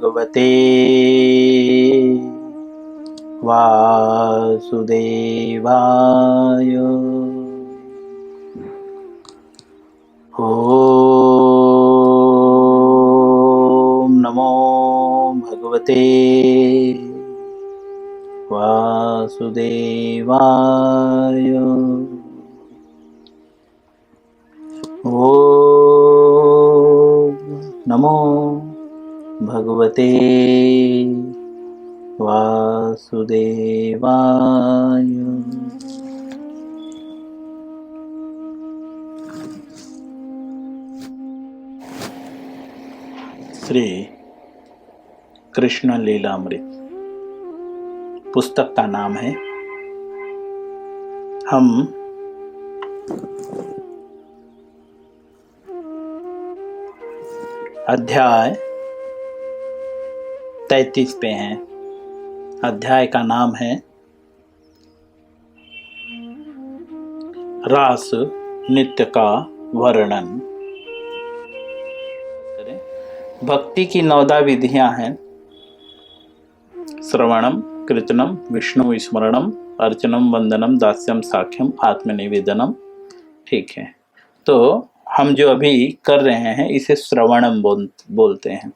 भगवते वासुदेवाय। ओम नमो भगवते वासुदेवाय। ओम नमो भगवते वासुदेवाय। श्री कृष्ण लीलामृत पुस्तक का नाम है। हम अध्याय 33 पे हैं। अध्याय का नाम है रास नृत्य का वर्णन। भक्ति की 9 विधियां हैं। श्रवणम, कीर्तनम, विष्णु स्मरणम, अर्चनम, वंदनम, दास्यम, साख्यम, आत्मनिवेदनम। ठीक है, तो हम जो अभी कर रहे हैं इसे श्रवणम बोलते हैं।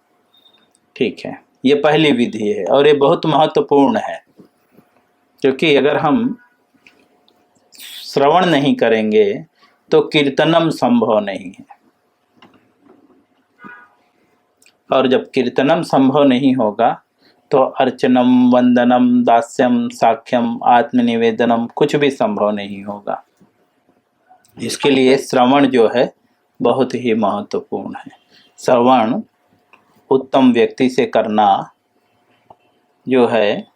ठीक है, ये पहली विधि है और ये बहुत महत्वपूर्ण है, क्योंकि अगर हम श्रवण नहीं करेंगे तो कीर्तनम संभव नहीं है, और जब कीर्तनम संभव नहीं होगा तो अर्चनम, वंदनम, दास्यम, साख्यम, आत्मनिवेदनम कुछ भी संभव नहीं होगा। इसके लिए श्रवण जो है बहुत ही महत्वपूर्ण है। श्रवण उत्तम व्यक्ति से करना जो है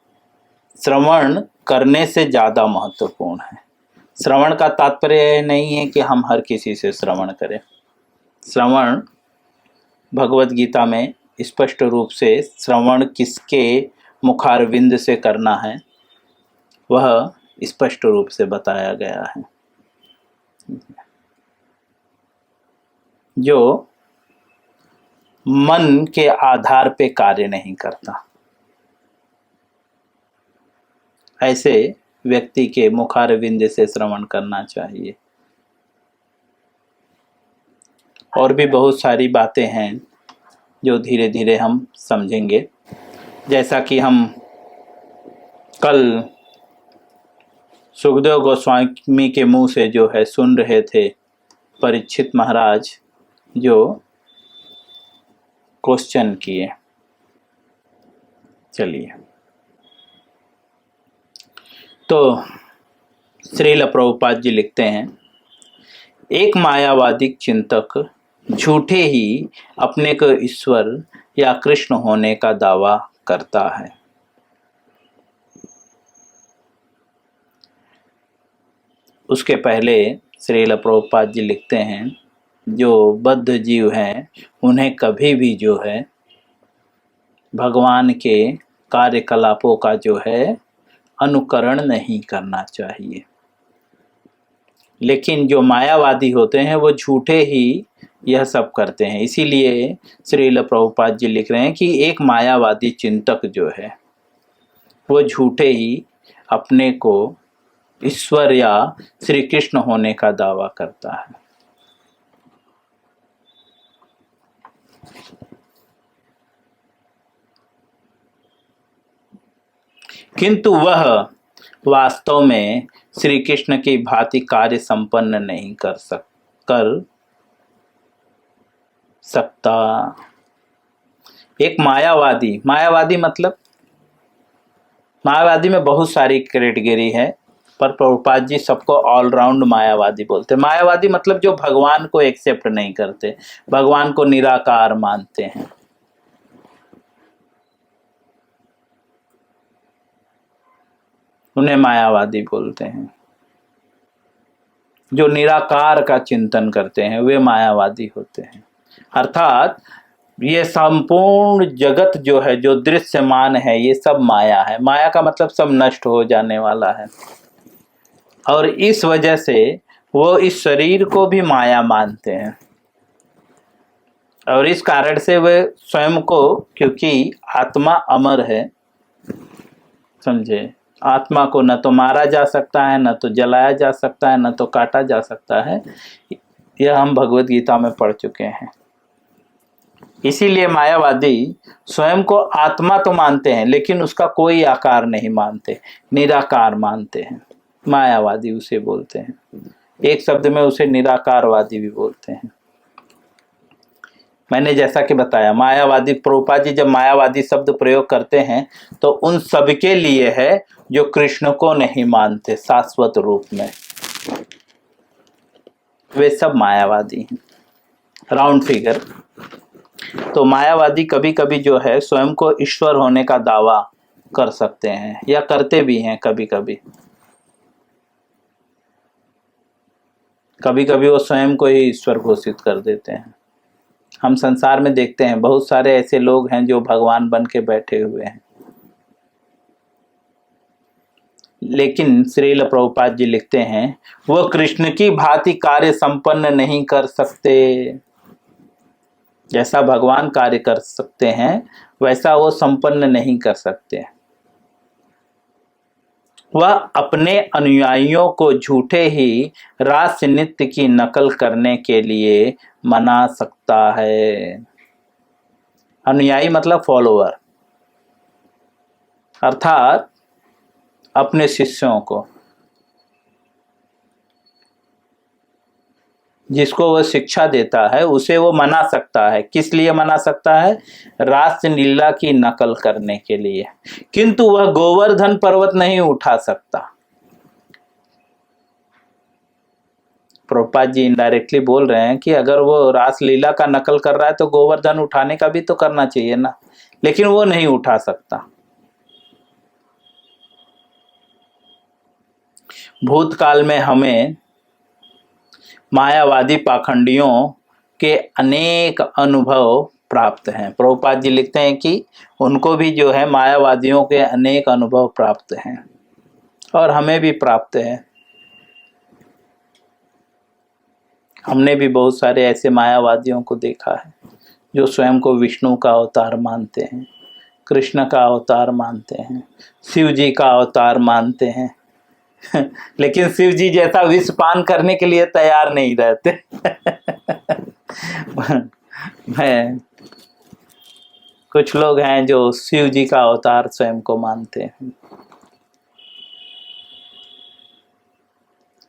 श्रवण करने से ज़्यादा महत्वपूर्ण है। श्रवण का तात्पर्य नहीं है कि हम हर किसी से श्रवण करें। श्रवण भगवत गीता में स्पष्ट रूप से श्रवण किसके मुखारविंद से करना है वह स्पष्ट रूप से बताया गया है। जो मन के आधार पे कार्य नहीं करता, ऐसे व्यक्ति के मुखारविंद से श्रवण करना चाहिए। और भी बहुत सारी बातें हैं जो धीरे धीरे हम समझेंगे। जैसा कि हम कल सुखदेव गोस्वामी के मुंह से जो है सुन रहे थे, परीक्षित महाराज जो क्वेश्चन किए। चलिए, तो श्रील प्रभुपाद जी लिखते हैं, एक मायावादी चिंतक झूठे ही अपने को ईश्वर या कृष्ण होने का दावा करता है। उसके पहले श्रील प्रभुपाद जी लिखते हैं, जो बद्ध जीव हैं उन्हें कभी भी जो है भगवान के कार्यकलापों का जो है अनुकरण नहीं करना चाहिए। लेकिन जो मायावादी होते हैं वो झूठे ही यह सब करते हैं। इसीलिए श्रील प्रभुपाद जी लिख रहे हैं कि एक मायावादी चिंतक जो है वो झूठे ही अपने को ईश्वर या श्री कृष्ण होने का दावा करता है। किंतु वह वास्तव में श्री कृष्ण की भांति कार्य संपन्न नहीं कर सकता। एक मायावादी मतलब मायावादी में बहुत सारी कैटेगरी है, पर प्रभुपाद जी सबको ऑलराउंड मायावादी बोलते हैं। मायावादी मतलब जो भगवान को एक्सेप्ट नहीं करते, भगवान को निराकार मानते हैं। उन्हें मायावादी बोलते हैं। जो निराकार का चिंतन करते हैं वे मायावादी होते हैं। अर्थात ये संपूर्ण जगत जो है, जो दृश्यमान है, ये सब माया है। माया का मतलब सब नष्ट हो जाने वाला है, और इस वजह से वो इस शरीर को भी माया मानते हैं। और इस कारण से वे स्वयं को, क्योंकि आत्मा अमर है, समझे, आत्मा को न तो मारा जा सकता है, न तो जलाया जा सकता है, न तो काटा जा सकता है। यह हम भगवत गीता में पढ़ चुके हैं। इसीलिए मायावादी स्वयं को आत्मा तो मानते हैं लेकिन उसका कोई आकार नहीं मानते, निराकार मानते हैं। मायावादी उसे बोलते हैं, एक शब्द में उसे निराकारवादी भी बोलते हैं। मैंने जैसा कि बताया, मायावादी, प्रभुपाद जी जब मायावादी शब्द प्रयोग करते हैं तो उन सबके लिए है जो कृष्ण को नहीं मानते शाश्वत रूप में, वे सब मायावादी हैं, राउंड फिगर। तो मायावादी कभी कभी जो है स्वयं को ईश्वर होने का दावा कर सकते हैं या करते भी हैं। कभी कभी वो स्वयं को ही ईश्वर घोषित कर देते हैं। हम संसार में देखते हैं बहुत सारे ऐसे लोग हैं जो भगवान बन के बैठे हुए हैं, लेकिन श्रील प्रभुपाद जी लिखते हैं वो कृष्ण की भांति कार्य संपन्न नहीं कर सकते। जैसा भगवान कार्य कर सकते हैं वैसा वो संपन्न नहीं कर सकते। वह अपने अनुयायियों को झूठे ही रास नृत्य की नकल करने के लिए मना सकता है। अनुयायी मतलब फॉलोअर, अर्थात अपने शिष्यों को, जिसको वह शिक्षा देता है उसे वो मना सकता है। किस लिए मना सकता है? रास लीला की नकल करने के लिए। किंतु वह गोवर्धन पर्वत नहीं उठा सकता। प्रभुपाद जी इनडायरेक्टली बोल रहे हैं कि अगर वो रास लीला का नकल कर रहा है तो गोवर्धन उठाने का भी तो करना चाहिए ना, लेकिन वो नहीं उठा सकता। भूतकाल में हमें मायावादी पाखंडियों के अनेक अनुभव प्राप्त हैं। प्रभुपाद जी लिखते हैं कि उनको भी जो है मायावादियों के अनेक अनुभव प्राप्त हैं और हमें भी प्राप्त है। हमने भी बहुत सारे ऐसे मायावादियों को देखा है जो स्वयं को विष्णु का अवतार मानते हैं, कृष्ण का अवतार मानते हैं, शिव जी का अवतार मानते हैं लेकिन शिव जी जैसा विष पान करने के लिए तैयार नहीं रहते मैं कुछ लोग हैं जो शिव जी का अवतार स्वयं को मानते हैं,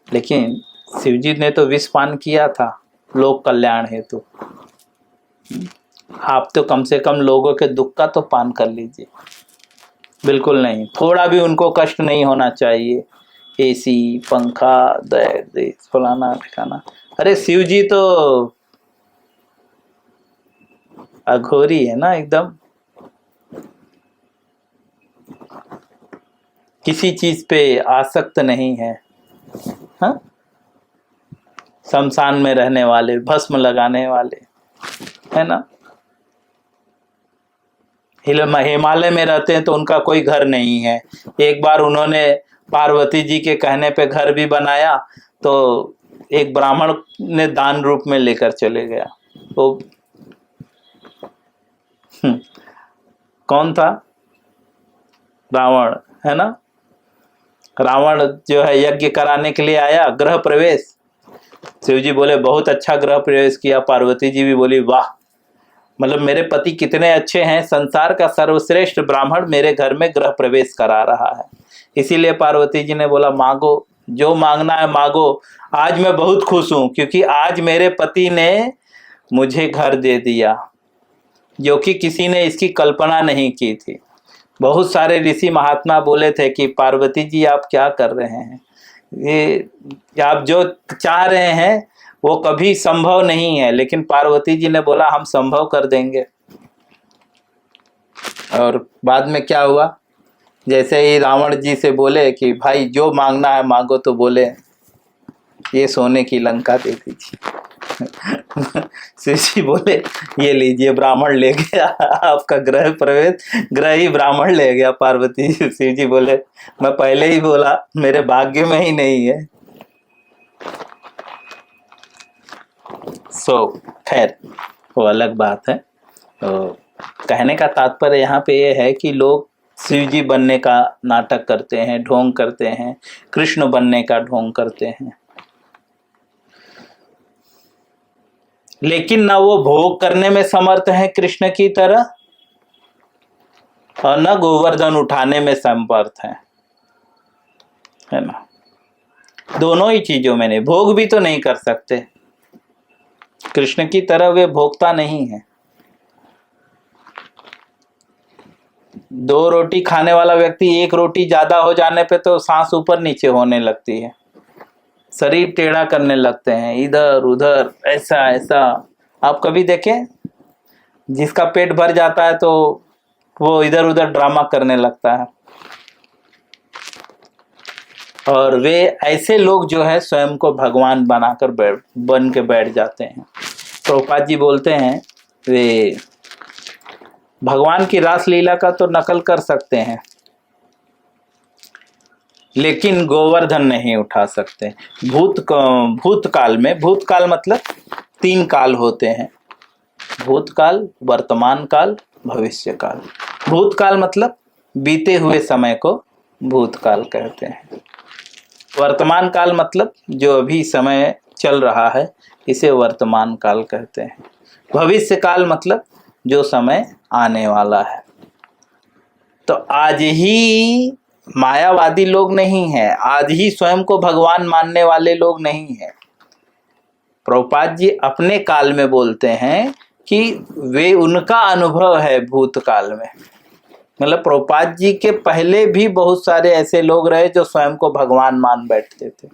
लेकिन शिव जी ने तो विष पान किया था लोक कल्याण हेतु। आप तो कम से कम लोगों के दुख का तो पान कर लीजिए। बिल्कुल नहीं, थोड़ा भी उनको कष्ट नहीं होना चाहिए। एसी, पंखा, दर्द, फलाना ठिकाना। अरे शिव जी तो अघोरी है ना, एकदम किसी चीज पे आसक्त नहीं है। हाँ, शमशान में रहने वाले, भस्म लगाने वाले, है ना। हिमालय में रहते हैं तो उनका कोई घर नहीं है। एक बार उन्होंने पार्वती जी के कहने पे घर भी बनाया तो एक ब्राह्मण ने दान रूप में लेकर चले गया। तो कौन था? रावण, है ना। रावण जो है यज्ञ कराने के लिए आया, गृह प्रवेश। शिव जी बोले बहुत अच्छा गृह प्रवेश किया। पार्वती जी भी बोली वाह, मतलब मेरे पति कितने अच्छे हैं, संसार का सर्वश्रेष्ठ ब्राह्मण मेरे घर में गृह प्रवेश करा रहा है। इसीलिए पार्वती जी ने बोला मांगो, जो मांगना है मांगो। आज मैं बहुत खुश हूं क्योंकि आज मेरे पति ने मुझे घर दे दिया, जो कि किसी ने इसकी कल्पना नहीं की थी। बहुत सारे ऋषि महात्मा बोले थे कि पार्वती जी आप क्या कर रहे हैं, ये आप जो चाह रहे हैं वो कभी संभव नहीं है। लेकिन पार्वती जी ने बोला हम संभव कर देंगे। और बाद में क्या हुआ, जैसे ही रावण जी से बोले कि भाई जो मांगना है मांगो, तो बोले ये सोने की लंका दे दीजिए शिव जी बोले ये लीजिए, ब्राह्मण ले गया आपका गृह प्रवेश, गृह ही ब्राह्मण ले गया। पार्वती जी, शिव जी बोले मैं पहले ही बोला, मेरे भाग्य में ही नहीं है। खैर, वो अलग बात है। तो कहने का तात्पर्य यहाँ पे ये है कि लोग शिव जी बनने का नाटक करते हैं, ढोंग करते हैं, कृष्ण बनने का ढोंग करते हैं, लेकिन न वो भोग करने में समर्थ है कृष्ण की तरह और न गोवर्धन उठाने में समर्थ है ना। दोनों ही चीजों में नहीं, भोग भी तो नहीं कर सकते, कृष्ण की तरह वे भोगता नहीं है। 2 रोटी खाने वाला व्यक्ति 1 रोटी ज्यादा हो जाने पे तो सांस ऊपर नीचे होने लगती है, शरीर टेढ़ा करने लगते हैं, इधर उधर ऐसा ऐसा। आप कभी देखें, जिसका पेट भर जाता है तो वो इधर उधर ड्रामा करने लगता है। और वे ऐसे लोग जो है स्वयं को भगवान बनाकर बन के बैठ जाते हैं। प्रभुपाद जी बोलते हैं वे भगवान की रास लीला का तो नकल कर सकते हैं, लेकिन गोवर्धन नहीं उठा सकते। भूतकाल में, भूतकाल मतलब 3 काल होते हैं, भूतकाल, वर्तमान काल, भविष्य काल। भूतकाल मतलब बीते हुए समय को भूतकाल कहते हैं। वर्तमान काल मतलब जो अभी समय चल रहा है, इसे वर्तमान काल कहते हैं। भविष्य काल मतलब जो समय आने वाला है। तो आज ही मायावादी लोग नहीं है, आज ही स्वयं को भगवान मानने वाले लोग नहीं है। प्रभुपाद जी अपने काल में बोलते हैं कि वे उनका अनुभव है भूतकाल में। मतलब प्रभुपाद जी के पहले भी बहुत सारे ऐसे लोग रहे जो स्वयं को भगवान मान बैठते थे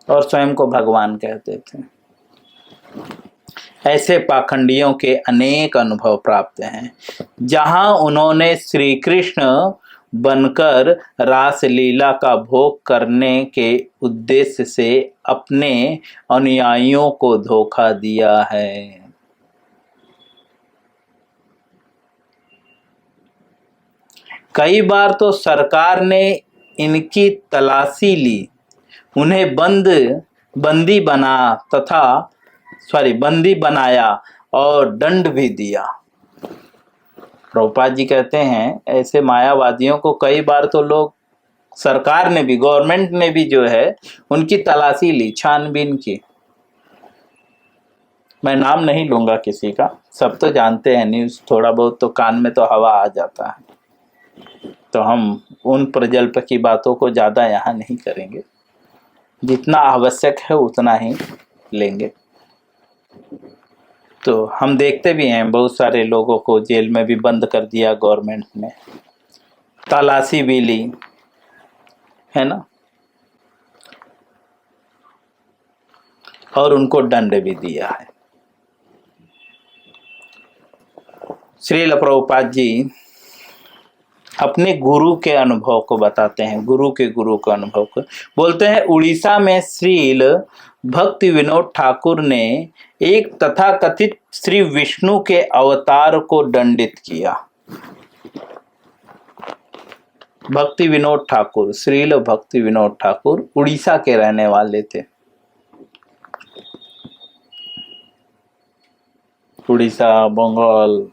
और स्वयं को भगवान कहते थे। ऐसे पाखंडियों के अनेक अनुभव प्राप्त हैं, जहां उन्होंने श्री कृष्ण बनकर रास लीला का भोग करने के उद्देश्य से अपने अनुयायियों को धोखा दिया है। कई बार तो सरकार ने इनकी तलाशी ली, उन्हें बंदी बनाया और दंड भी दिया। प्रभुपाद जी कहते हैं ऐसे मायावादियों को कई बार तो लोग, सरकार ने भी, गवर्नमेंट ने भी जो है उनकी तलाशी ली, छानबीन की। मैं नाम नहीं लूंगा किसी का, सब तो जानते हैं, न्यूज़ थोड़ा बहुत तो कान में तो हवा आ जाता है, तो हम उन प्रजल्प की बातों को ज़्यादा यहाँ नहीं करेंगे, जितना आवश्यक है उतना ही लेंगे। तो हम देखते भी हैं बहुत सारे लोगों को जेल में भी बंद कर दिया गवर्नमेंट ने, तलाशी भी ली है ना, और उनको दंड भी दिया है। श्रील प्रभुपाद जी अपने गुरु के अनुभव को बताते हैं, गुरु के अनुभव को बोलते हैं। उड़ीसा में श्रील भक्ति विनोद ठाकुर ने एक तथाकथित श्री विष्णु के अवतार को दंडित किया। भक्ति विनोद ठाकुर, श्रील भक्ति विनोद ठाकुर उड़ीसा के रहने वाले थे। उड़ीसा, बंगाल।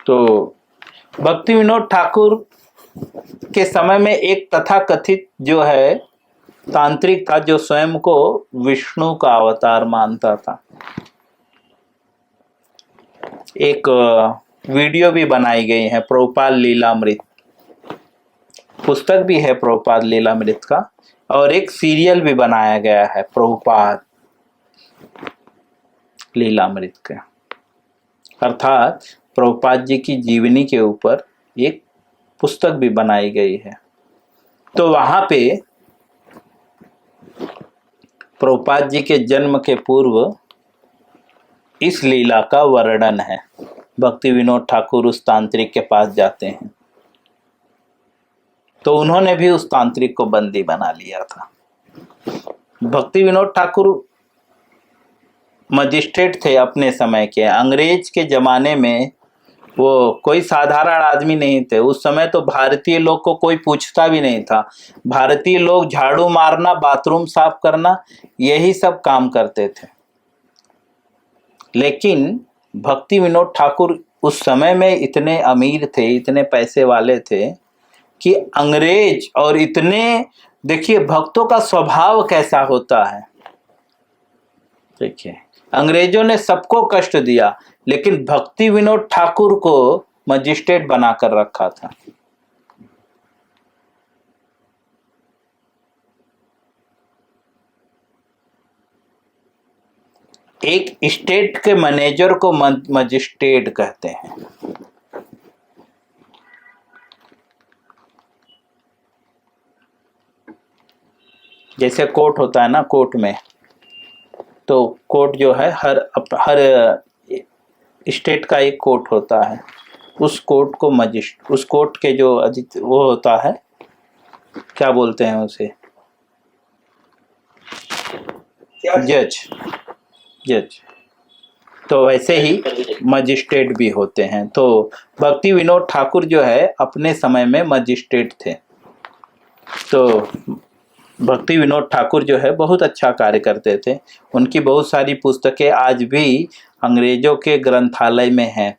तो भक्ति विनोद ठाकुर के समय में एक तथाकथित जो है तांत्रिक था, जो स्वयं को विष्णु का अवतार मानता था। एक वीडियो भी बनाई गई है, प्रभुपाद लीलामृत, पुस्तक भी है प्रभुपाद लीलामृत का, और एक सीरियल भी बनाया गया है प्रभुपाद लीलामृत का। अर्थात प्रभुपाद जी की जीवनी के ऊपर एक पुस्तक भी बनाई गई है। तो वहां पे प्रभुपाद जी के जन्म के पूर्व इस लीला का वर्णन है। भक्ति विनोद ठाकुर उस तांत्रिक के पास जाते हैं, तो उन्होंने भी उस तांत्रिक को बंदी बना लिया था। भक्ति विनोद ठाकुर मजिस्ट्रेट थे अपने समय के। अंग्रेज के जमाने में वो कोई साधारण आदमी नहीं थे। उस समय तो भारतीय लोग को कोई पूछता भी नहीं था। भारतीय लोग झाड़ू मारना, बाथरूम साफ करना, यही सब काम करते थे। लेकिन भक्ति विनोद ठाकुर उस समय में इतने अमीर थे, इतने पैसे वाले थे कि अंग्रेज, और इतने, देखिए भक्तों का स्वभाव कैसा होता है। देखिए अंग्रेजों ने सबको कष्ट दिया, लेकिन भक्ति विनोद ठाकुर को मजिस्ट्रेट बनाकर रखा था। एक स्टेट के मैनेजर को मजिस्ट्रेट कहते हैं। जैसे कोर्ट होता है ना, कोर्ट में तो कोर्ट जो है हर स्टेट का एक कोर्ट होता है। उस कोर्ट को उस कोर्ट के जो वो होता है, क्या बोलते हैं उसे, जज। तो वैसे ही मजिस्ट्रेट भी होते हैं। तो भक्ति विनोद ठाकुर जो है अपने समय में मजिस्ट्रेट थे। तो भक्ति विनोद ठाकुर जो है बहुत अच्छा कार्य करते थे। उनकी बहुत सारी पुस्तकें आज भी अंग्रेजों के ग्रंथालय में हैं।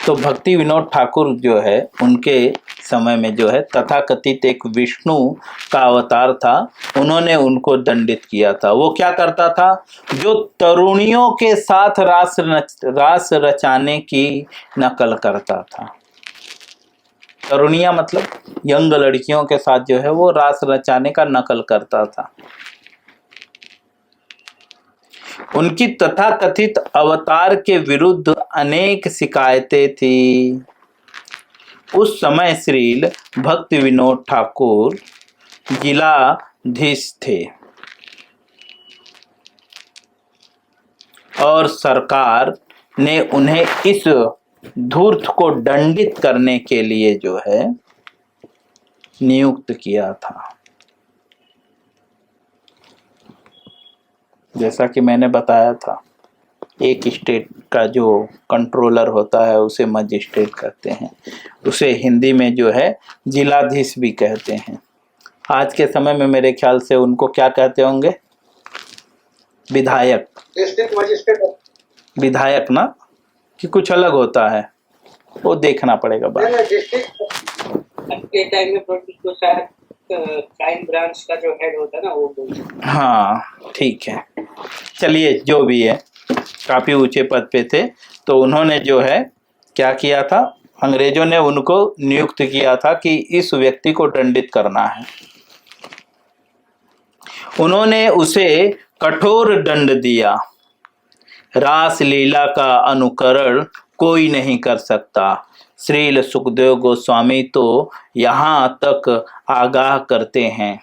तो भक्ति विनोद ठाकुर जो है उनके समय में जो है तथाकथित एक विष्णु का अवतार था। उन्होंने उनको दंडित किया था। वो क्या करता था, जो तरुणियों के साथ रास रचाने की नकल करता था। तरुणियां मतलब यंग लड़कियों के साथ जो है वो रास रचाने का नकल करता था। उनकी तथाकथित अवतार के विरुद्ध अनेक शिकायतें थी। उस समय श्रील भक्ति विनोद ठाकुर जिलाधीश थे और सरकार ने उन्हें इस धूर्त को दंडित करने के लिए जो है नियुक्त किया था। जैसा कि मैंने बताया था, एक स्टेट का जो कंट्रोलर होता है उसे मजिस्ट्रेट कहते हैं। उसे हिंदी में जो है जिलाधीश भी कहते हैं। आज के समय में मेरे ख्याल से उनको क्या कहते होंगे, विधायक। डिस्ट्रिक्ट मजिस्ट्रेट, विधायक ना, कि कुछ अलग होता है, वो देखना पड़ेगा बाद में। के टाइम में तो शायद क्राइम ब्रांच का जो हेड होता है ना वो। हाँ ठीक है, चलिए जो भी है, काफी ऊंचे पद पे थे। तो उन्होंने जो है क्या किया था, अंग्रेजों ने उनको नियुक्त किया था कि इस व्यक्ति को दंडित करना है। उन्होंने उसे कठोर दंड दिया। रास लीला का अनुकरण कोई नहीं कर सकता। श्रील सुखदेव गोस्वामी तो यहाँ तक आगाह करते हैं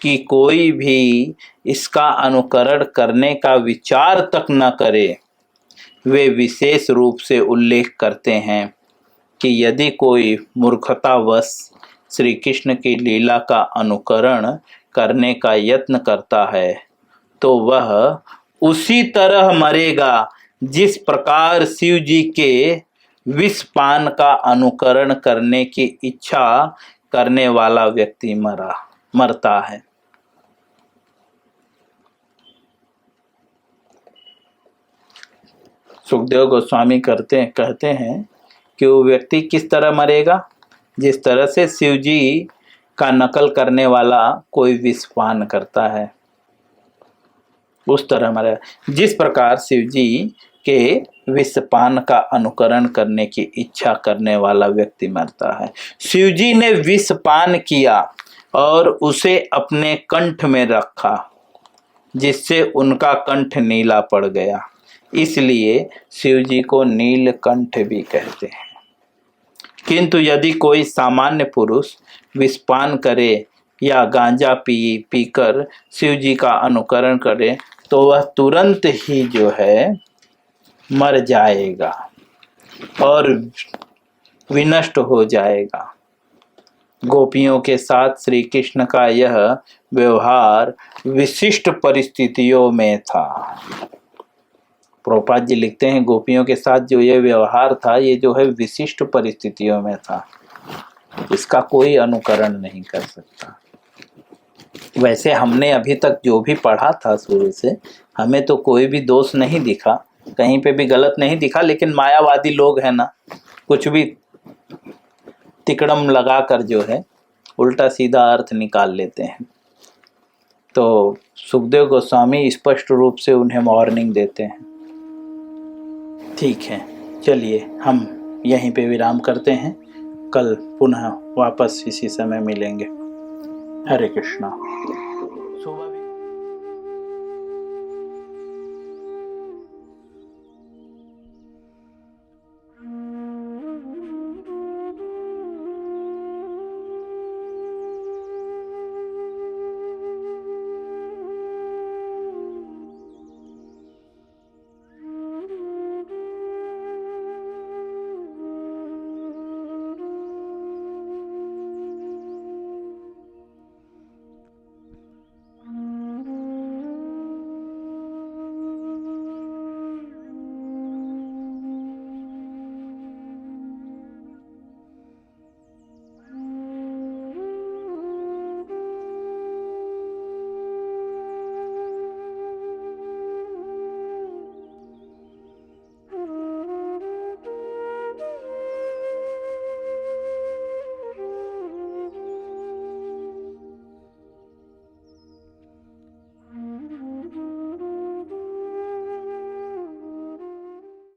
कि कोई भी इसका अनुकरण करने का विचार तक न करे। वे विशेष रूप से उल्लेख करते हैं कि यदि कोई मूर्खतावश श्री कृष्ण की लीला का अनुकरण करने का यत्न करता है तो वह उसी तरह मरेगा जिस प्रकार शिव जी के विषपान का अनुकरण करने की इच्छा करने वाला व्यक्ति मरता है। सुखदेव गोस्वामी कहते हैं कि वो व्यक्ति किस तरह मरेगा, जिस तरह से शिव जी का नकल करने वाला कोई विषपान करता है, उस तरह मरेगा। जिस प्रकार शिव जी के विषपान का अनुकरण करने की इच्छा करने वाला व्यक्ति मरता है। शिव जी ने विषपान किया और उसे अपने कंठ में रखा, जिससे उनका कंठ नीला पड़ गया। इसलिए शिव जी को नीलकंठ भी कहते हैं। किंतु यदि कोई सामान्य पुरुष विषपान करे या गांजा पीकर शिव जी का अनुकरण करे तो वह तुरंत ही जो है मर जाएगा और विनष्ट हो जाएगा। गोपियों के साथ श्री कृष्ण का यह व्यवहार विशिष्ट परिस्थितियों में था। प्रभुपाद जी लिखते हैं गोपियों के साथ जो ये व्यवहार था ये जो है विशिष्ट परिस्थितियों में था, इसका कोई अनुकरण नहीं कर सकता। वैसे हमने अभी तक जो भी पढ़ा था शुरू से, हमें तो कोई भी दोष नहीं दिखा, कहीं पे भी गलत नहीं दिखा, लेकिन मायावादी लोग हैं ना, कुछ भी तिकड़म लगा कर जो है उल्टा सीधा अर्थ निकाल लेते हैं। तो सुखदेव गोस्वामी स्पष्ट रूप से उन्हें वार्निंग देते हैं। ठीक है, चलिए हम यहीं पे विराम करते हैं, कल पुनः वापस इसी समय मिलेंगे। हरे कृष्णा। सुबह